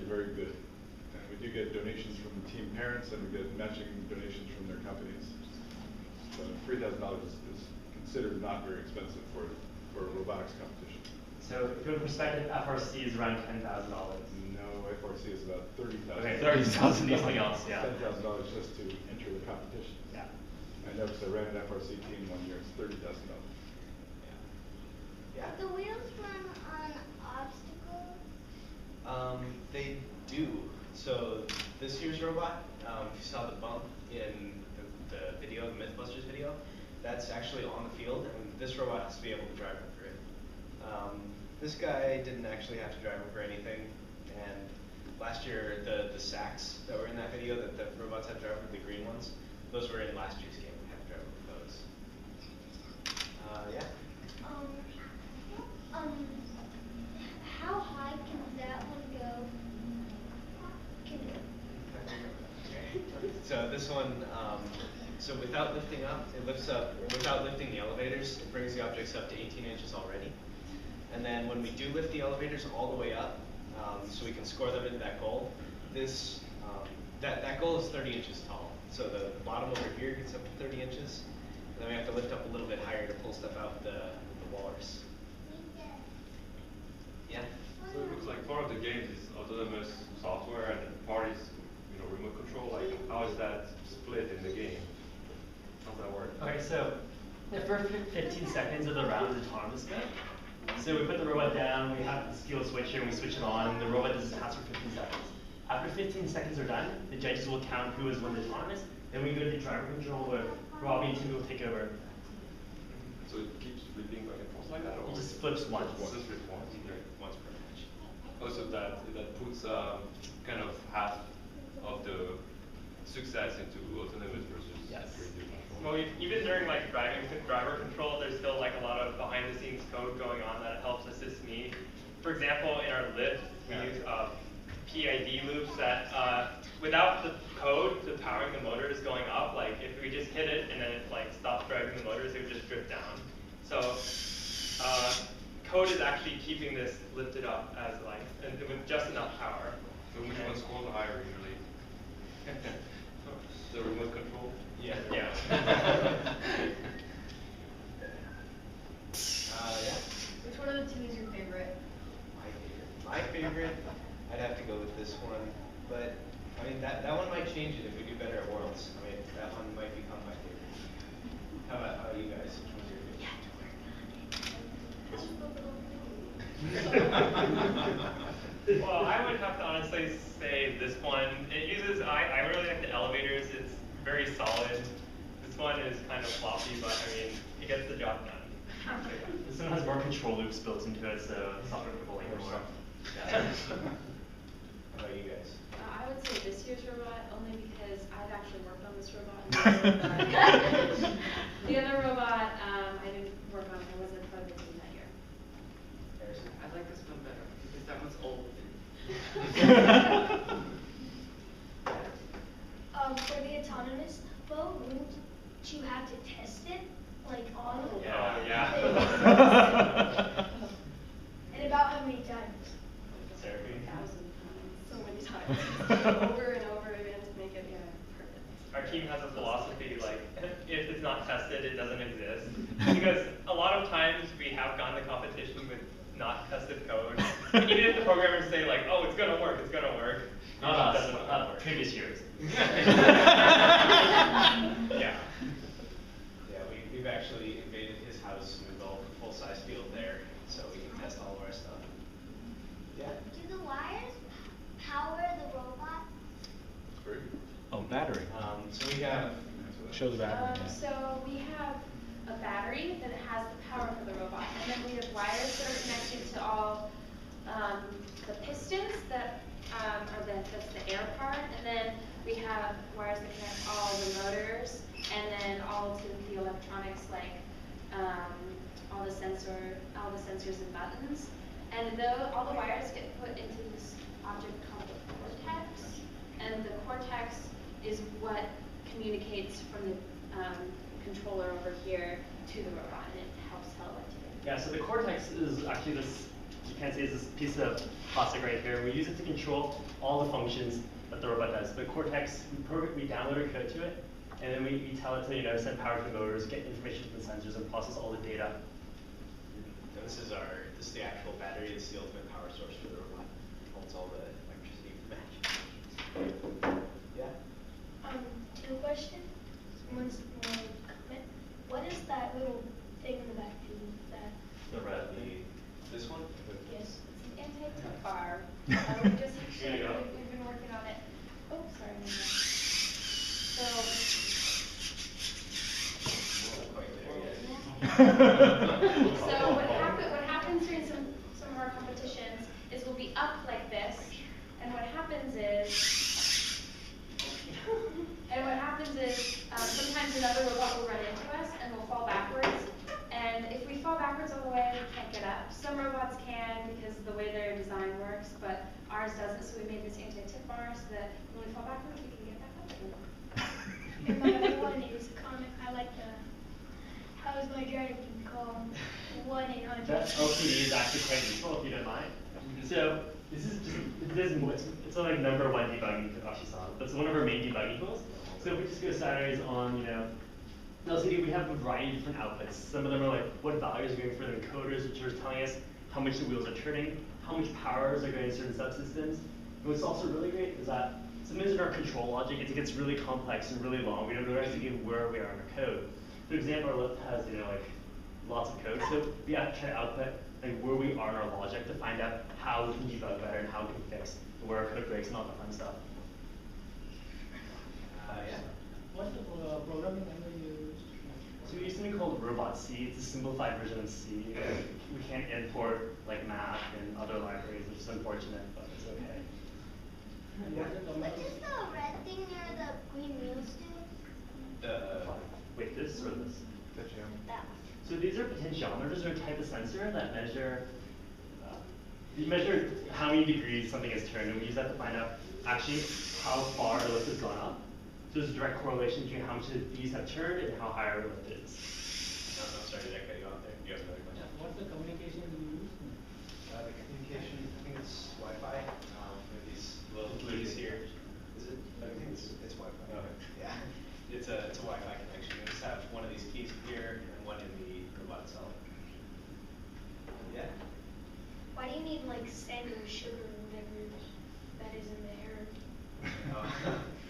very good. And we do get donations from the team parents, and we get matching donations from their companies. So $3,000 is considered not very expensive for a robotics competition. So if you have perspective, FRC is around $10,000. No, FRC is about $30,000. Okay, $30,000. Something else, yeah. $10,000 just to enter the competition. Yeah. I know because I ran an FRC team one year. It's $30,000. Yeah. The wheels run on obstacles? They do. So this year's robot, if you saw the bump in the video, the Mythbusters video, that's actually on the field, and this robot has to be able to drive over it. This guy didn't actually have to drive over anything, and last year the sacks that were in that video that the robots had to drive over, the green ones, those were in last year's game. We had to drive over those. Yeah. How high can that one go? So this one, so without lifting up, it lifts up, without lifting the elevators, it brings the objects up to 18 inches already. And then when we do lift the elevators all the way up, so we can score them into that goal, that goal is 30 inches tall. So the bottom over here gets up to 30 inches, and then we have to lift up a little bit higher to pull stuff out the walrus. Yeah? So it looks like part of the game is autonomous software and part is remote control. Like, how is that split in the game? How does that work? Okay, so the first 15 seconds of the round is autonomous mode. So we put the robot down, we have the skill switch here, and we switch it on, and the robot does its task for 15 seconds. After 15 seconds are done, the judges will count who has won the autonomous, then we go to driver control where Robbie and Tim will take over. So it keeps flipping back and forth like that? Or It just flips once. Just flips once? Okay. Once per match. Also, that puts kind of half of the success into autonomous versus creative control. Well, even during like driver control, there's still like a lot of behind-the-scenes code going on that helps assist me. For example, in our lift, we use PID loops that, without the code to powering the motors going up, like if we just hit it and then it like stops driving the motors, it would just drift down. So code is actually keeping this lifted up as like, and with just enough power. So which one scores higher usually? The remote control? Yeah. Yeah. Yeah. Which one of the two is your favorite? My favorite, I'd have to go with this one, but I mean that one might change it if we do better at Worlds. I mean that one might become my favorite. How about you guys? Which one's your favorite? Well, I would have to honestly say this one. It uses, I really like the elevators. It's very solid. This one is kind of floppy, but I mean, it gets the job done. So, yeah. This one has more control loops built into it, so it's not controlling more. Yeah. How about you guys? I would say this year's robot, only because I've actually worked on this robot. The other robot, I didn't work on. I wasn't part of the team that year. Harrison? I like this one better because that one's old. For the autonomous boat, wouldn't you have to test it, like on? Yeah. And about how many times? Seraphine? 1,000 times. So many times. Over and over again to make it perfect. Our team has a philosophy like, if it's not tested, it doesn't exist. Because a lot of times we have gone to competition with not tested code. Even if the programmers say like, oh, it's gonna work, it doesn't work. Previous years. Yeah. Yeah, we've actually invaded his house and we built a full-size field there, so we can test all of our stuff. Yeah. Do the wires power the robot? Oh, battery. So we have. Show the battery. So we have a battery that has the power for the robot, and then we have wires that are connected to all the pistons that that's the air part, and then we have wires that connect all the motors, and then all to the electronics like all the sensors and buttons, and all the wires get put into this object called the cortex, and the cortex is what communicates from the controller over here to the robot, and it helps tell what to do. Yeah, so the cortex is actually this You can't see it's this piece of plastic right here. We use it to control all the functions that the robot does. The Cortex, we download our code to it, and then we tell it to send power to the motors, get information from the sensors, and process all the data. And this is the actual battery. It's the ultimate power source for the robot. It holds all the electricity to match. Yeah. Two questions. One's more comment. What is that little thing in the back? The red. This one? Yes. It's an anti-tip bar. We've been working on it. Oh, sorry. So what happens during some of our competitions is we'll be up like this, and what happens is sometimes another robot will run into us and we'll fall backwards. And if we fall backwards all the way, we can't get up. Some robots can because of the way their design works, but ours doesn't. So we made this anti-tip bar so that when we fall backwards, we can get back up again. And my other one is comic. I like the how's my driving call 1-800. That LCD is actually quite useful if you don't mind. So this is it's on like number one debugging tool she saw. That's one of our main debugging tools. So if we just go sideways on LCD, we have a variety of different outputs. Some of them are like what values are going for the encoders, which are telling us how much the wheels are turning, how much powers are going to certain subsystems. And what's also really great is that sometimes in our control logic, it gets really complex and really long. We don't realize again where we are in our code. For example, our lift has like lots of code, so we have to try to output like where we are in our logic to find out how we can debug better and how we can fix where our code breaks and all that fun stuff. Yeah. What's the programming language you use? So we use something called Robot C. It's a simplified version of C. We can't import like math and other libraries, which is unfortunate, but it's okay. And what's the What communication? is the red thing near the green wheels do? Wait, this or this? That one. So these are potentiometers, or a type of sensor that measure you measure how many degrees something has turned, and we use that to find out actually how far our lift has gone up. So there's a direct correlation between how much these have turned and how high our lift is. No, sorry, did I cut you off there? You have another question? What's the communication you use? The communication, I think it's Wi-Fi. With these little keys here. Is it? I think it's Wi-Fi. Okay. Yeah. It's a Wi-Fi connection. We just have one of these keys here and one in the robot itself. Yeah. Why do you need like sand or sugar or whatever that is in the air?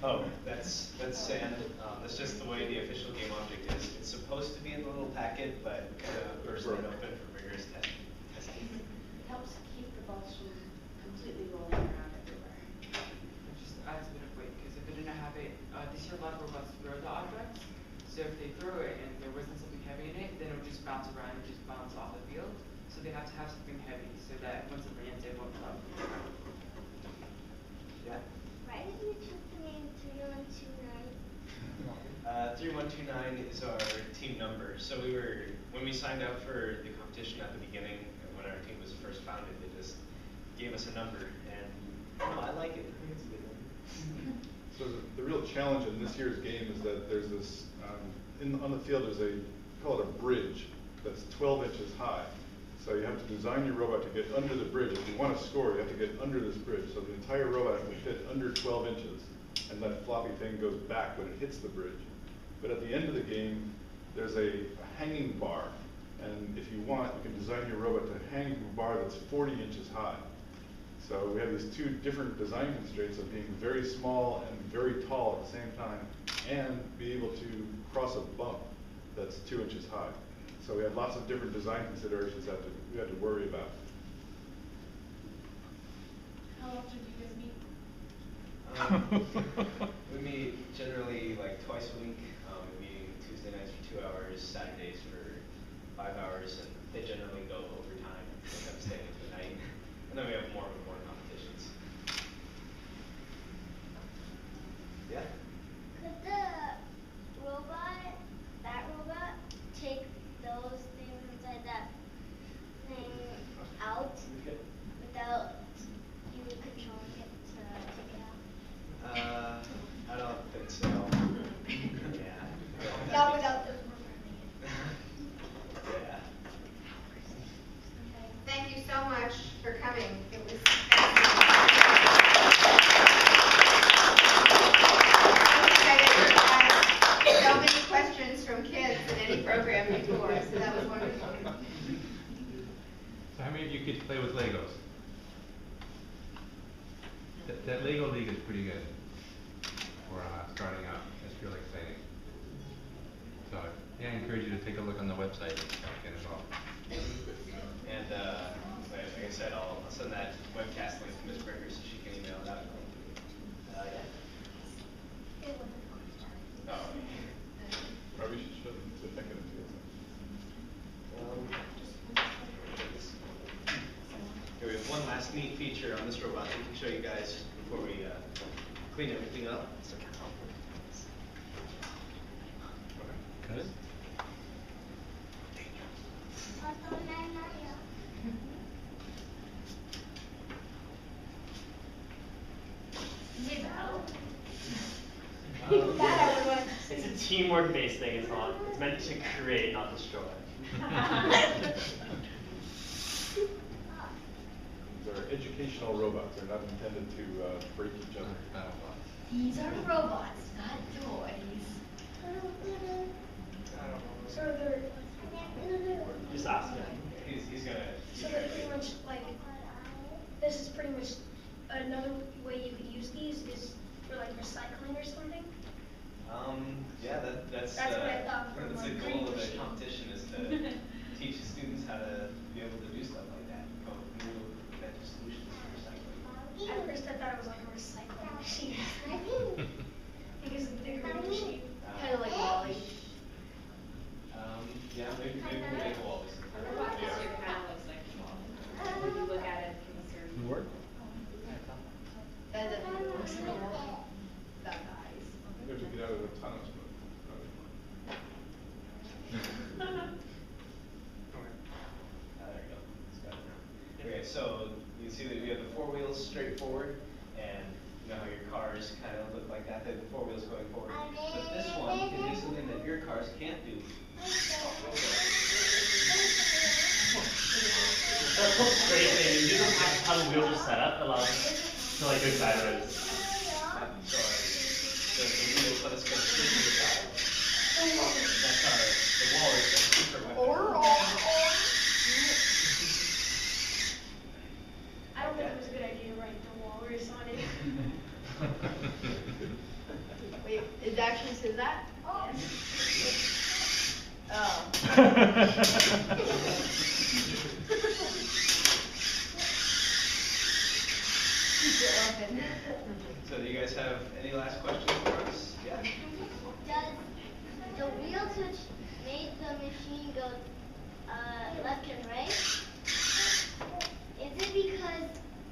Oh, that's sand. That's just the way the official game object is. It's supposed to be in the little packet, but kind of bursting it open for rigorous testing. It helps keep the balls from completely rolling around everywhere. It just adds a bit of weight, because if it didn't have it, this year a lot of robots throw the objects, so if they throw it and there wasn't something heavy in it, then it would just bounce around and just bounce off the field. So they have to have something heavy so that once it lands, it won't drop. Yeah. Why did you choose the name 3129? 3129 is our team number. So when we signed up for the competition at the beginning, and when our team was first founded, they just gave us a number, and I like it. I think it's a good one. So the real challenge in this year's game is that there's this, on the field there's call it a bridge that's 12 inches high. So you have to design your robot to get under the bridge. If you want to score, you have to get under this bridge. So the entire robot has to fit under 12 inches, and that floppy thing goes back when it hits the bridge. But at the end of the game, there's a hanging bar. And if you want, you can design your robot to hang from a bar that's 40 inches high. So we have these two different design constraints of being very small and very tall at the same time, and be able to cross a bump that's 2 inches high. So we have lots of different design considerations that we had to worry about. How often do you guys meet? We meet generally like twice a week. We're meeting Tuesday nights for 2 hours, Saturdays for 5 hours, and they generally go overtime. We end up staying into the night. And then we have more competitions. Yeah? Could the robot take those things inside that thing out without you controlling it to take it out? I don't think so. Yeah. Not without the programming it. Yeah. Legos. That Lego League is pretty good for starting out. It's really exciting. So yeah, I encourage you to take a look on the website and get involved. And like I said, I'll send that webcast link to Ms. Bricker so she can email it out. Yeah. Oh. Probably should show them the second Here we have one last neat feature on this robot we can show you guys before we clean everything up. Good. It's a teamwork-based thing. It's meant to create, not destroy. These are educational robots. They're not intended to break each other. These are robots, not toys. So they're. Just ask him. He's gonna. So they're pretty much like. This is pretty much another way you could use these is for like recycling or something. Yeah, that's That's what I thought for that's one the green goal of the machine. competition is to teach students how to be able to do stuff like that, come up with new inventive solutions for recycling. At first I thought it was like a recycling machine. Because of the bigger machine. Kind of like Wall-E. Yeah, maybe we'll make a wall. A robot this year kind of looks like Wall-E. When you look at it from a certain. Word? That definitely looks like Wall-E. That eyes. You have to get out of the tunnels. There we go. It's got it now. Okay, so you can see that we have the four wheels straight forward, and you know how your cars kind of look like that, they have the four wheels going forward. But this one can do something that your cars can't do. That's what's great thing. You don't have how the wheels are set up allows us to like go sideways. So the wheels let us go straight to the side. That's the wall is a super weapon. I don't think it was a good idea to write the walrus on it. Wait, it actually says that? Oh. So do you guys have any last questions for us? Yeah. Does the wheel switch make the machine go left and right? Is it because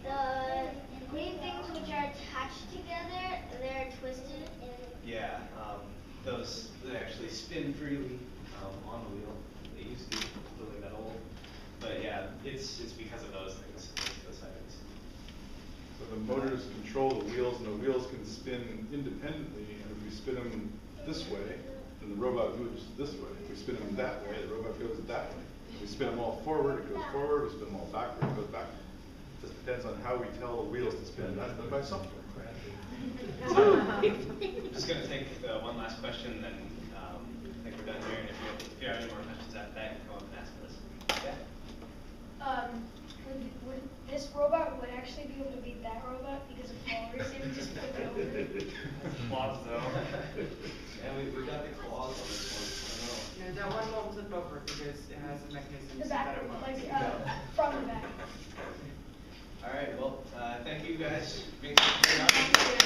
the green things which are attached together, they're twisted? Yeah, those they actually spin freely on the wheel. They used to, really that old. But yeah, it's because of those things, those items. So the motors control the wheels, and the wheels can spin independently. And if we spin them this way, then the robot moves this way. If we spin them that way, the robot goes that way. If we spin them all forward, it goes forward. If we spin them all backward, it goes backward. It just depends on how we tell the wheels to spin. That's done by software. I'm just going to take one last question, then I think we're done here. And if you have any more questions after that, you can come up and ask us. Yeah. Would this robot would actually be able to beat that robot because of walrus? It would just flip it over. Claws though. Yeah, we got the claws on this one. I don't know. No, that one won't flip over because it has a mechanism The so that back, it won't. like from the back. All right, well, thank you guys for being here.